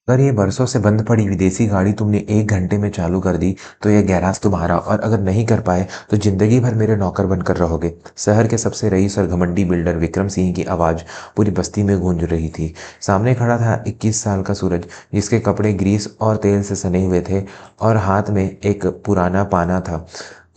अगर ये बरसों से बंद पड़ी विदेशी गाड़ी तुमने 1 घंटे में चालू कर दी तो यह गैराज तुम्हारा, और अगर नहीं कर पाए तो जिंदगी भर मेरे नौकर बनकर रहोगे। शहर के सबसे रईस और घमंडी बिल्डर विक्रम सिंह की आवाज़ पूरी बस्ती में गूंज रही थी। सामने खड़ा था 21 साल का सूरज, जिसके कपड़े ग्रीस और तेल से सने हुए थे और हाथ में एक पुराना पाना था।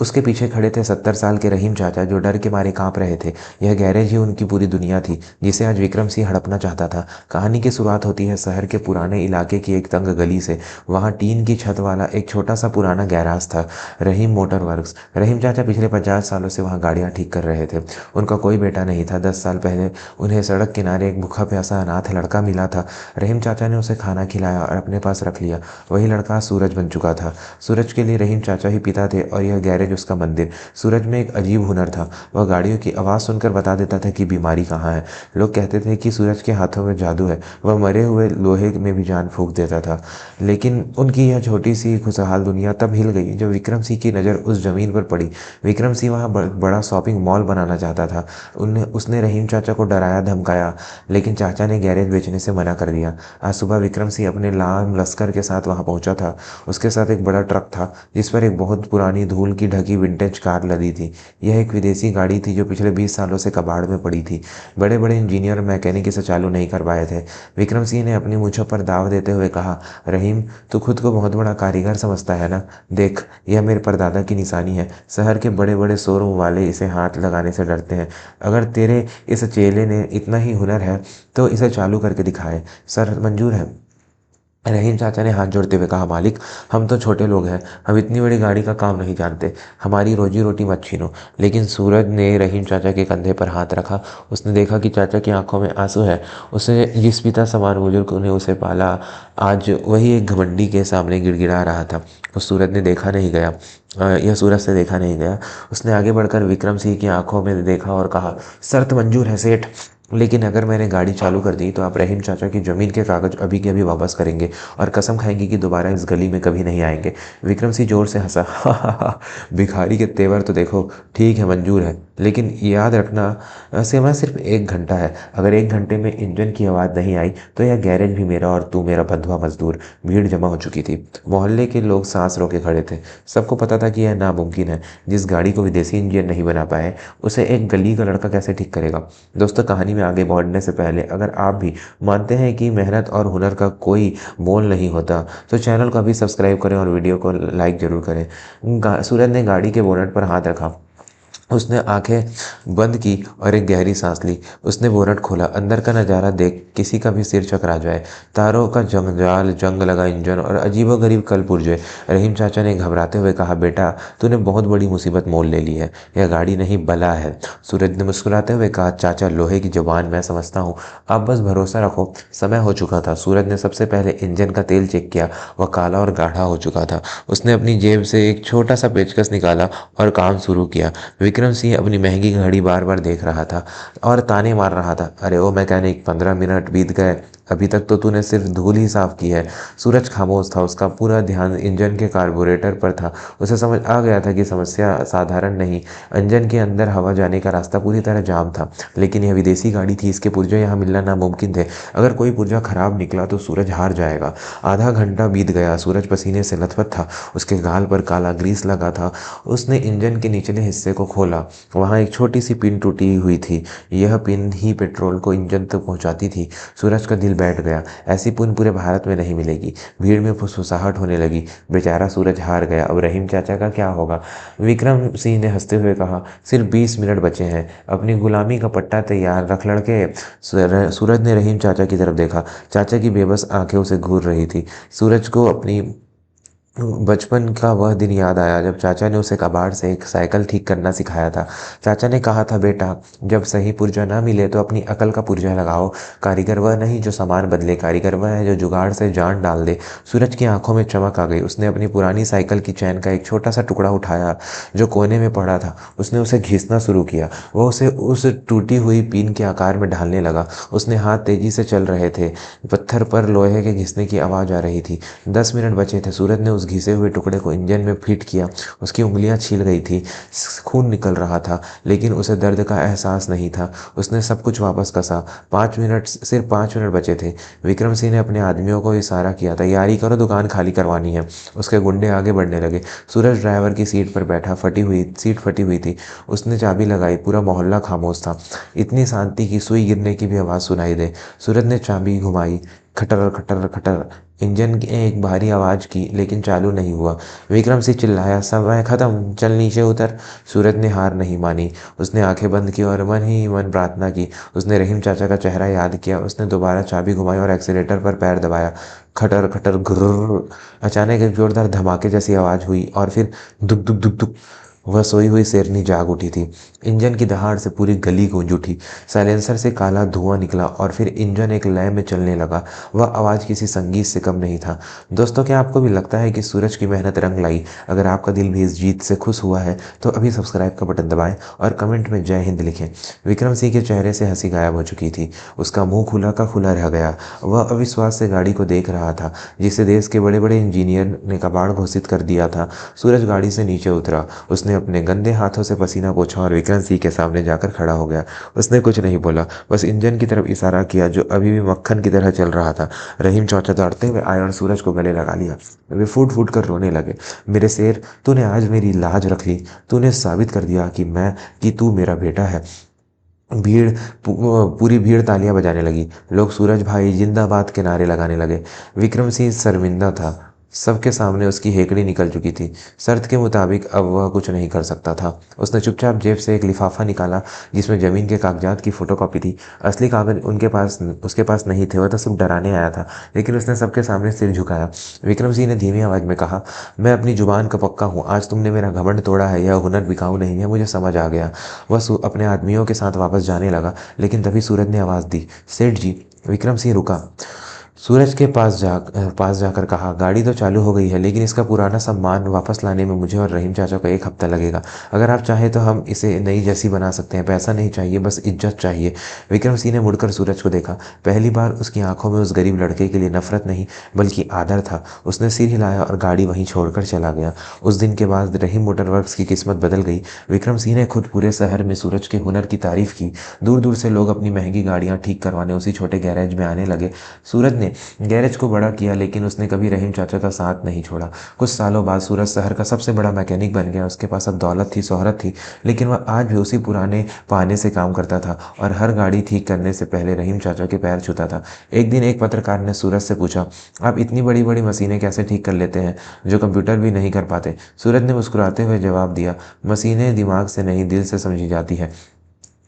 उसके पीछे खड़े थे 70 साल के रहीम चाचा, जो डर के मारे कांप रहे थे। यह गैरेज ही उनकी पूरी दुनिया थी, जिसे आज विक्रम सिंह हड़पना चाहता था। कहानी की शुरुआत होती है शहर के पुराने इलाके की एक तंग गली से। वहाँ टीन की छत वाला एक छोटा सा पुराना गैराज था, रहीम मोटर वर्क्स। रहीम चाचा पिछले 50 सालों से वहाँ गाड़ियाँ ठीक कर रहे थे। उनका कोई बेटा नहीं था। 10 साल पहले उन्हें सड़क किनारे एक भूखा प्यासा अनाथ लड़का मिला था। रहीम चाचा ने उसे खाना खिलाया और अपने पास रख लिया। वही लड़का सूरज बन चुका था। सूरज के लिए रहीम चाचा ही पिता थे और यह गैरेज उसका मंदिर। सूरज में एक अजीब हुनर था। वह गाड़ियों की आवाज़ सुनकर बता देता था कि बीमारी कहाँ है। लोग कहते थे कि सूरज के हाथों में जादू है, वह मरे हुए लोहे में भी जान फूंक देता था। लेकिन उनकी यह छोटी सी खुशहाल दुनिया तब हिल गई जब विक्रम सिंह की नज़र उस जमीन पर पड़ी। विक्रम सिंह वहाँ बड़ा शॉपिंग मॉल बनाना चाहता था। उसने रहीम चाचा को डराया धमकाया, लेकिन चाचा ने गैरेज बेचने से मना कर दिया। आज सुबह विक्रम सिंह अपने लाम लश्कर के साथ वहाँ पहुंचा था। उसके साथ एक बड़ा ट्रक था, जिस पर एक बहुत पुरानी धूल की ढकी विंटेज कार लदी थी। यह एक विदेशी गाड़ी थी जो पिछले 20 सालों से कबाड़ में पड़ी थी। बड़े बड़े इंजीनियर और मैकेनिक इसे चालू नहीं कर पाए थे। विक्रम सिंह ने अपनी मूंछों पर दाव देते हुए कहा, रहीम, तू खुद को बहुत बड़ा कारीगर समझता है ना? देख, यह मेरे परदादा की निशानी है। शहर के बड़े बड़े शोरूम वाले इसे हाथ लगाने से डरते हैं। अगर तेरे इस चेले ने इतना ही हुनर है तो इसे चालू करके दिखाए। सर मंजूर है? रहीम चाचा ने हाथ जोड़ते हुए कहा, मालिक, हम तो छोटे लोग हैं, हम इतनी बड़ी गाड़ी का काम नहीं जानते, हमारी रोजी रोटी मत छीनो। लेकिन सूरज ने रहीम चाचा के कंधे पर हाथ रखा। उसने देखा कि चाचा की आंखों में आंसू है। उसे जिस पिता समान बुजुर्ग ने उसे पाला, आज वही एक घमंडी के सामने गिड़गिड़ा रहा था। उस सूरज ने देखा नहीं गया यह सूरज से देखा नहीं गया। उसने आगे बढ़कर विक्रम सिंह की आंखों में देखा और कहा, शर्त मंजूर है सेठ, लेकिन अगर मैंने गाड़ी चालू कर दी तो आप रहीम चाचा की ज़मीन के कागज अभी के अभी वापस करेंगे और कसम खाएंगे कि दोबारा इस गली में कभी नहीं आएंगे। विक्रम सिंह जोर से हंसा, हा हा हा, भिखारी के तेवर तो देखो। ठीक है, मंजूर है, लेकिन याद रखना, समय सिर्फ 1 घंटा है। अगर 1 घंटे में इंजन की आवाज़ नहीं आई तो यह गैरेज भी मेरा और तू मेरा बंधुआ मजदूर। भीड़ जमा हो चुकी थी। मोहल्ले के लोग सांस रोके खड़े थे। सबको पता था कि यह नामुमकिन है। जिस गाड़ी को विदेशी इंजीनियर नहीं बना पाए, उसे एक गली का लड़का कैसे ठीक करेगा? दोस्तों, कहानी में आगे बढ़ने से पहले अगर आप भी मानते हैं कि मेहनत और हुनर का कोई मोल नहीं होता, तो चैनल को अभी सब्सक्राइब करें और वीडियो को लाइक ज़रूर करें। सूरज ने गाड़ी के बोनट पर हाथ रखा। उसने आंखें बंद की और एक गहरी सांस ली। उसने बोनट खोला। अंदर का नज़ारा देख किसी का भी सिर चकरा जाए। तारों का जंजाल, जंग लगा इंजन और अजीबोगरीब कल पुर्जे। रहीम चाचा ने घबराते हुए कहा, बेटा, तूने बहुत बड़ी मुसीबत मोल ले ली है। यह गाड़ी नहीं, बला है। सूरज ने मुस्कुराते हुए कहा, चाचा, लोहे की जुबान मैं समझता हूँ, आप बस भरोसा रखो। समय हो चुका था। सूरज ने सबसे पहले इंजन का तेल चेक किया। वह काला और गाढ़ा हो चुका था। उसने अपनी जेब से एक छोटा सा पेचकस निकाला और काम शुरू किया। विक्रम सिंह अपनी महंगी घड़ी बार बार देख रहा था और ताने मार रहा था, अरे ओ मैकेनिक, 15 मिनट बीत गए, अभी तक तो तूने सिर्फ धूल ही साफ की है। सूरज खामोश था। उसका पूरा ध्यान इंजन के कार्बोरेटर पर था। उसे समझ आ गया था कि समस्या साधारण नहीं। इंजन के अंदर हवा जाने का रास्ता पूरी तरह जाम था। लेकिन यह विदेशी गाड़ी थी, इसके पुर्जे यहाँ मिलना नामुमकिन थे। अगर कोई पुर्जा खराब निकला तो सूरज हार जाएगा। आधा घंटा बीत गया। सूरज पसीने से लथपथ था। उसके गाल पर काला ग्रीस लगा था। उसने इंजन के निचले हिस्से को खोला। वहाँ एक छोटी सी पिन टूटी हुई थी। यह पिन ही पेट्रोल को इंजन तक पहुँचाती थी। सूरज का दिल बैठ गया। ऐसी पिन पूरे भारत में नहीं मिलेगी। भीड़ में फुसफुसाहट होने लगी। बेचारा सूरज हार गया। अब रहीम चाचा का क्या होगा? विक्रम सिंह ने हंसते हुए कहा, सिर्फ 20 मिनट बचे हैं, अपनी गुलामी का पट्टा तैयार रख लड़के। सूरज ने रहीम चाचा की तरफ देखा। चाचा की बेबस आंखें उसे घूर रही थी। सूरज को अपनी बचपन का वह दिन याद आया जब चाचा ने उसे कबाड़ से एक साइकिल ठीक करना सिखाया था। चाचा ने कहा था, बेटा, जब सही पुर्जा ना मिले तो अपनी अकल का पुर्जा लगाओ। कारीगर वह नहीं जो सामान बदले, कारीगर वह है जो जुगाड़ से जान डाल दे। सूरज की आंखों में चमक आ गई। उसने अपनी पुरानी साइकिल की चैन का एक छोटा सा टुकड़ा उठाया जो कोने में पड़ा था। उसने उसे घिसना शुरू किया। वह उसे उस टूटी हुई पिन के आकार में ढालने लगा। उसने हाथ तेजी से चल रहे थे। पत्थर पर लोहे के घिसने की आवाज़ आ रही थी। 10 मिनट बचे थे। सूरज ने उस घिसे हुए टुकड़े को इंजन में फिट किया। उसकी उंगलियां छिल गई थी, खून निकल रहा था, लेकिन उसे दर्द का एहसास नहीं था। उसने सब कुछ वापस कसा। 5 मिनट, सिर्फ 5 मिनट बचे थे। विक्रम सिंह ने अपने आदमियों को इशारा किया, तैयारी करो, दुकान खाली करवानी है। उसके गुंडे आगे बढ़ने लगे। सूरज ड्राइवर की सीट पर बैठा, सीट फटी हुई थी। उसने चाबी लगाई। पूरा मोहल्ला खामोश था। इतनी शांति कि सुई गिरने की भी आवाज़ सुनाई दे। सूरज ने चाबी घुमाई। खटर खटर खटर। इंजन की एक भारी आवाज़ की, लेकिन चालू नहीं हुआ। विक्रम सिंह चिल्लाया, समय खत्म, चल नीचे उतर। सूरज ने हार नहीं मानी। उसने आंखें बंद की और मन ही मन प्रार्थना की। उसने रहीम चाचा का चेहरा याद किया। उसने दोबारा चाबी घुमाई और एक्सीलेटर पर पैर दबाया। खटर खटर घुर्र। अचानक एक जोरदार धमाके जैसी आवाज़ हुई और फिर दुक दुक दुक दुक। वह सोई हुई शेरनी जाग उठी थी। इंजन की दहाड़ से पूरी गली गूंज उठी। साइलेंसर से काला धुआं निकला और फिर इंजन एक लय में चलने लगा। वह आवाज़ किसी संगीत से कम नहीं था। दोस्तों, क्या आपको भी लगता है कि सूरज की मेहनत रंग लाई? अगर आपका दिल भी इस जीत से खुश हुआ है तो अभी सब्सक्राइब का बटन दबाएं और कमेंट में जय हिंद लिखें। विक्रम सिंह के चेहरे से हंसी गायब हो चुकी थी। उसका मुंह खुला का खुला रह गया। वह अविश्वास से गाड़ी को देख रहा था जिसे देश के बड़े बड़े इंजीनियर ने कबाड़ घोषित कर दिया था। सूरज गाड़ी से नीचे उतरा। उसने अपने गंदे हाथों से पसीना पोंछा और विक्रम सिंह के सामने जाकर खड़ा हो गया। उसने कुछ नहीं बोला, बस इंजन की तरफ इशारा किया जो अभी भी मक्खन की तरह चल रहा था। रहीम चाचा दौड़ते हुए आए और सूरज को गले लगा लिया। वे फूट फूट कर रोने लगे। मेरे शेर, तूने आज मेरी लाज रख ली। तूने साबित कर दिया कि तू मेरा बेटा है। पूरी भीड़ तालियां बजाने लगी। लोग सूरज भाई जिंदाबाद के नारे लगाने लगे। विक्रम सिंह शर्मिंदा था। सबके सामने उसकी हेकड़ी निकल चुकी थी। शर्त के मुताबिक अब वह कुछ नहीं कर सकता था। उसने चुपचाप जेब से एक लिफाफा निकाला जिसमें जमीन के कागजात की फोटोकॉपी थी। असली कागज उसके पास नहीं थे। वह तो सिर्फ डराने आया था, लेकिन उसने सबके सामने सिर झुकाया। विक्रम सिंह ने धीमी आवाज में कहा, मैं अपनी जुबान का पक्का हूँ। आज तुमने मेरा घमंड तोड़ा है। यह हुनर बिकाऊ नहीं है, मुझे समझ आ गया। वह अपने आदमियों के साथ वापस जाने लगा, लेकिन तभी सूरज ने आवाज़ दी, सेठ जी। विक्रम सिंह रुका। सूरज के पास जाकर कहा, गाड़ी तो चालू हो गई है, लेकिन इसका पुराना सामान वापस लाने में मुझे और रहीम चाचा को 1 हफ्ता लगेगा। अगर आप चाहें तो हम इसे नई जैसी बना सकते हैं। पैसा नहीं चाहिए, बस इज्जत चाहिए। विक्रम सिंह ने मुड़कर सूरज को देखा। पहली बार उसकी आंखों में उस गरीब लड़के के लिए नफरत नहीं बल्कि आदर था। उसने सिर हिलाया और गाड़ी वहीं छोड़कर चला गया। उस दिन के बाद रहीम मोटर वर्क्स की किस्मत बदल गई। विक्रम सिंह ने खुद पूरे शहर में सूरज के हुनर की तारीफ की। दूर दूर से लोग अपनी महंगी गाड़ियां ठीक करवाने उसी छोटे गैरेज में आने लगे। सूरज ने गैरेज को बड़ा किया, लेकिन उसने कभी रहीम चाचा का साथ नहीं छोड़ा। कुछ सालों बाद सूरज शहर का सबसे बड़ा मैकेनिक बन गया। उसके पास अब दौलत थी, शोहरत थी, लेकिन वह आज भी उसी पुराने पाने से काम करता था और हर गाड़ी ठीक करने से पहले रहीम चाचा के पैर छूता था। एक दिन एक पत्रकार ने सूरज से पूछा, आप इतनी बड़ी बड़ी मशीनें कैसे ठीक कर लेते हैं जो कंप्यूटर भी नहीं कर पाते? सूरज ने मुस्कुराते हुए जवाब दिया, मशीनें दिमाग से नहीं, दिल से समझी जाती है।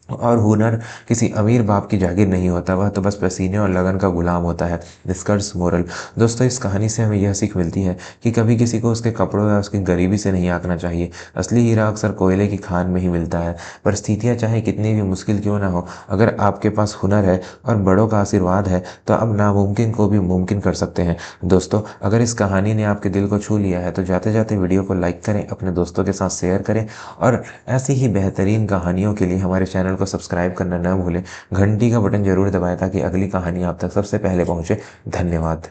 और हुनर किसी अमीर बाप की जागीर नहीं होता, वह तो बस पसीने और लगन का गुलाम होता है। निष्कर्ष, मोरल। दोस्तों, इस कहानी से हमें यह सीख मिलती है कि कभी किसी को उसके कपड़ों या उसकी गरीबी से नहीं आंकना चाहिए। असली हीरा अक्सर कोयले की खान में ही मिलता है। परिस्थितियाँ चाहे कितनी भी मुश्किल क्यों ना हो, अगर आपके पास हुनर है और बड़ों का आशीर्वाद है तो अब नामुमकिन को भी मुमकिन कर सकते हैं। दोस्तों, अगर इस कहानी ने आपके दिल को छू लिया है तो जाते जाते वीडियो को लाइक करें, अपने दोस्तों के साथ शेयर करें और ऐसी ही बेहतरीन कहानियों के लिए हमारे चैनल को सब्सक्राइब करना न भूलें। घंटी का बटन जरूर दबाएं ताकि अगली कहानी आप तक सबसे पहले पहुंचे। धन्यवाद।